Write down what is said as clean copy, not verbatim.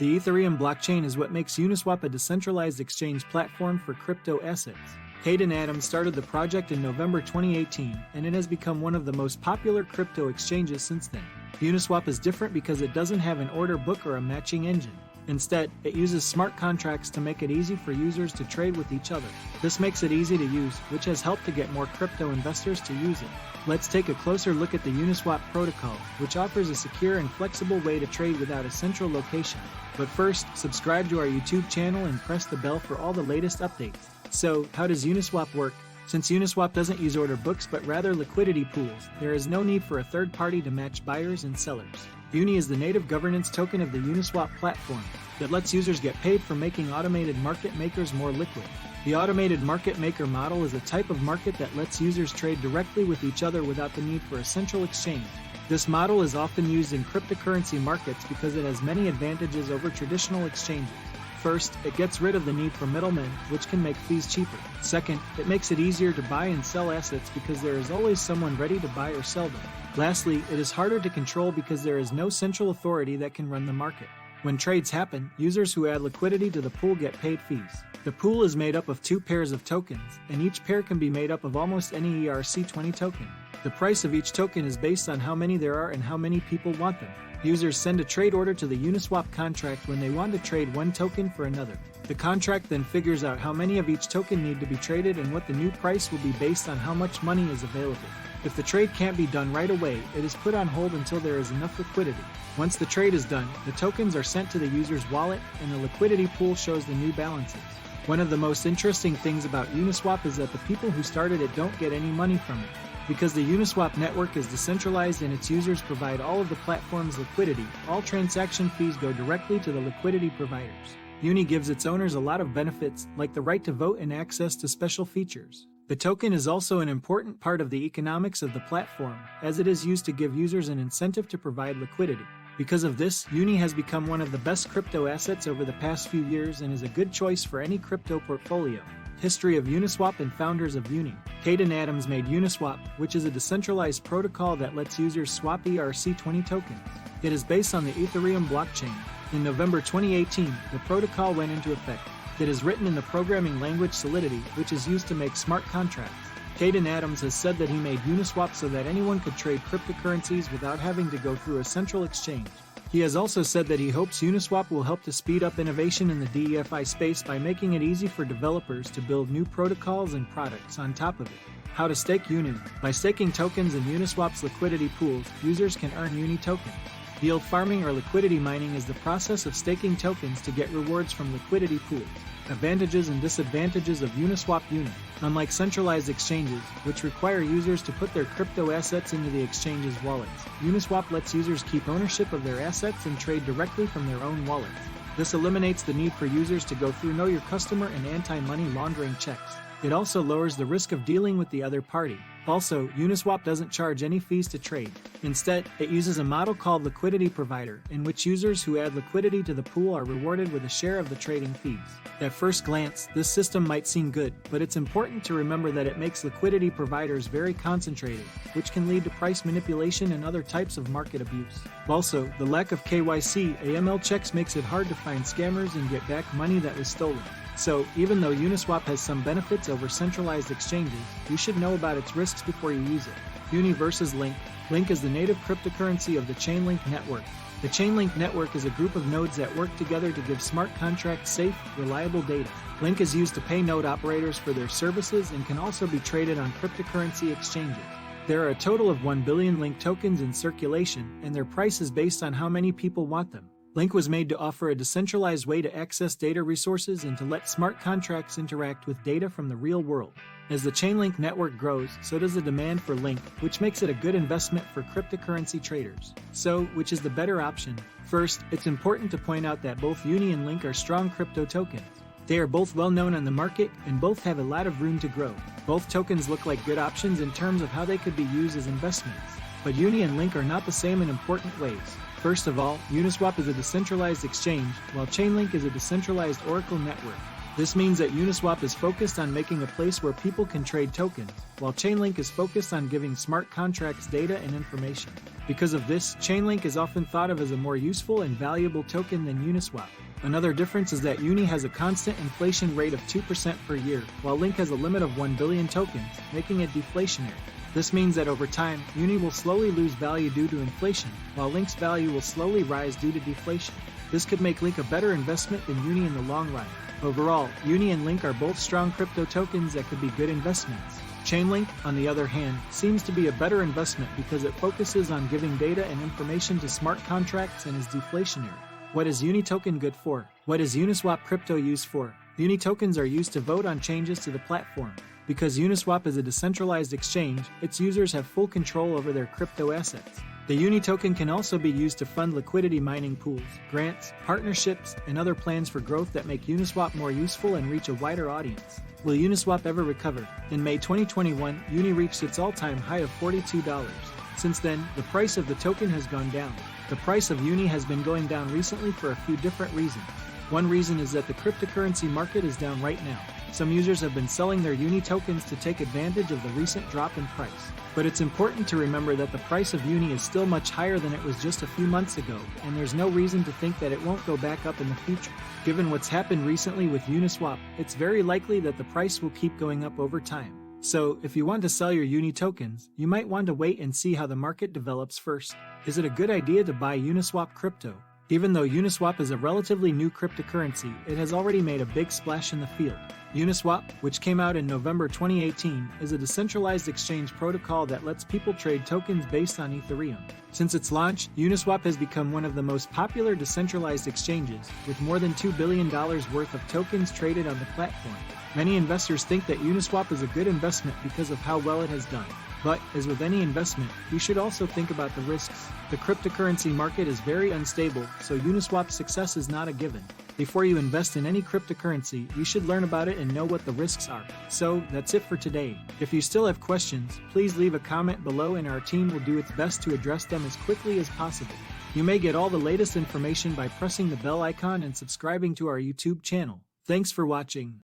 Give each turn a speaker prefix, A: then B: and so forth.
A: The Ethereum blockchain is what makes Uniswap a decentralized exchange platform for crypto assets. Hayden Adams started the project in November 2018, and it has become one of the most popular crypto exchanges since then. Uniswap is different because it doesn't have an order book or a matching engine. Instead, it uses smart contracts to make it easy for users to trade with each other. This makes it easy to use, which has helped to get more crypto investors to use it. Let's take a closer look at the Uniswap protocol, which offers a secure and flexible way to trade without a central location. But first, subscribe to our YouTube channel and press the bell for all the latest updates. So, how does Uniswap work? Since Uniswap doesn't use order books but rather liquidity pools, there is no need for a third party to match buyers and sellers. Uni is the native governance token of the Uniswap platform that lets users get paid for making automated market makers more liquid. The automated market maker model is a type of market that lets users trade directly with each other without the need for a central exchange. This model is often used in cryptocurrency markets because it has many advantages over traditional exchanges. First, it gets rid of the need for middlemen, which can make fees cheaper. Second, it makes it easier to buy and sell assets because there is always someone ready to buy or sell them. Lastly, it is harder to control because there is no central authority that can run the market. When trades happen, users who add liquidity to the pool get paid fees. The pool is made up of 2 pairs of tokens, and each pair can be made up of almost any ERC20 token. The price of each token is based on how many there are and how many people want them. Users send a trade order to the Uniswap contract when they want to trade one token for another. The contract then figures out how many of each token need to be traded and what the new price will be based on how much money is available. If the trade can't be done right away, it is put on hold until there is enough liquidity. Once the trade is done, the tokens are sent to the user's wallet, and the liquidity pool shows the new balances. One of the most interesting things about Uniswap is that the people who started it don't get any money from it. Because the Uniswap network is decentralized and its users provide all of the platform's liquidity, all transaction fees go directly to the liquidity providers. Uni gives its owners a lot of benefits, like the right to vote and access to special features. The token is also an important part of the economics of the platform, as it is used to give users an incentive to provide liquidity. Because of this, Uni has become one of the best crypto assets over the past few years and is a good choice for any crypto portfolio. History of Uniswap and founders of Uni. Hayden Adams made Uniswap, which is a decentralized protocol that lets users swap ERC20 tokens. It is based on the Ethereum blockchain. In November 2018, the protocol went into effect. It is written in the programming language Solidity, which is used to make smart contracts. Hayden Adams has said that he made Uniswap so that anyone could trade cryptocurrencies without having to go through a central exchange. He has also said that he hopes Uniswap will help to speed up innovation in the DeFi space by making it easy for developers to build new protocols and products on top of it. How to stake Uni. By staking tokens in Uniswap's liquidity pools, users can earn Uni tokens. Yield farming or liquidity mining is the process of staking tokens to get rewards from liquidity pools. Advantages and disadvantages of Uniswap Uni. Unlike centralized exchanges, which require users to put their crypto assets into the exchange's wallets, Uniswap lets users keep ownership of their assets and trade directly from their own wallets. This eliminates the need for users to go through Know Your Customer and anti-money laundering checks. It also lowers the risk of dealing with the other party. Also, Uniswap doesn't charge any fees to trade. Instead, it uses a model called Liquidity Provider, in which users who add liquidity to the pool are rewarded with a share of the trading fees. At first glance, this system might seem good, but it's important to remember that it makes liquidity providers very concentrated, which can lead to price manipulation and other types of market abuse. Also, the lack of KYC AML checks makes it hard to find scammers and get back money that was stolen. So, even though Uniswap has some benefits over centralized exchanges, you should know about its risks before you use it. Uni versus Link. Link is the native cryptocurrency of the Chainlink network. The Chainlink network is a group of nodes that work together to give smart contracts safe, reliable data. Link is used to pay node operators for their services and can also be traded on cryptocurrency exchanges. There are a total of 1 billion Link tokens in circulation, and their price is based on how many people want them. Link was made to offer a decentralized way to access data resources and to let smart contracts interact with data from the real world. As the Chainlink network grows, so does the demand for Link, which makes it a good investment for cryptocurrency traders. So, which is the better option? First, it's important to point out that both Uni and Link are strong crypto tokens. They are both well known on the market and both have a lot of room to grow. Both tokens look like good options in terms of how they could be used as investments. But Uni and Link are not the same in important ways. First of all, Uniswap is a decentralized exchange, while Chainlink is a decentralized Oracle network. This means that Uniswap is focused on making a place where people can trade tokens, while Chainlink is focused on giving smart contracts data and information. Because of this, Chainlink is often thought of as a more useful and valuable token than Uniswap. Another difference is that Uni has a constant inflation rate of 2% per year, while Link has a limit of 1 billion tokens, making it deflationary. This means that over time, Uni will slowly lose value due to inflation, while Link's value will slowly rise due to deflation. This could make Link a better investment than Uni in the long run. Overall, Uni and Link are both strong crypto tokens that could be good investments. Chainlink, on the other hand, seems to be a better investment because it focuses on giving data and information to smart contracts and is deflationary. What is Uni token good for? What is Uniswap crypto used for? Uni tokens are used to vote on changes to the platform. Because Uniswap is a decentralized exchange, its users have full control over their crypto assets. The Uni token can also be used to fund liquidity mining pools, grants, partnerships, and other plans for growth that make Uniswap more useful and reach a wider audience. Will Uniswap ever recover? In May 2021, Uni reached its all-time high of $42. Since then, the price of the token has gone down. The price of Uni has been going down recently for a few different reasons. One reason is that the cryptocurrency market is down right now. Some users have been selling their Uni tokens to take advantage of the recent drop in price. But it's important to remember that the price of Uni is still much higher than it was just a few months ago, and there's no reason to think that it won't go back up in the future. Given what's happened recently with Uniswap, it's very likely that the price will keep going up over time. So, if you want to sell your Uni tokens, you might want to wait and see how the market develops first. Is it a good idea to buy Uniswap crypto? Even though Uniswap is a relatively new cryptocurrency, it has already made a big splash in the field. Uniswap, which came out in November 2018, is a decentralized exchange protocol that lets people trade tokens based on Ethereum. Since its launch, Uniswap has become one of the most popular decentralized exchanges, with more than $2 billion worth of tokens traded on the platform. Many investors think that Uniswap is a good investment because of how well it has done. But, as with any investment, you should also think about the risks. The cryptocurrency market is very unstable, so Uniswap's success is not a given. Before you invest in any cryptocurrency, you should learn about it and know what the risks are. So, that's it for today. If you still have questions, please leave a comment below and our team will do its best to address them as quickly as possible. You may get all the latest information by pressing the bell icon and subscribing to our YouTube channel. Thanks for watching.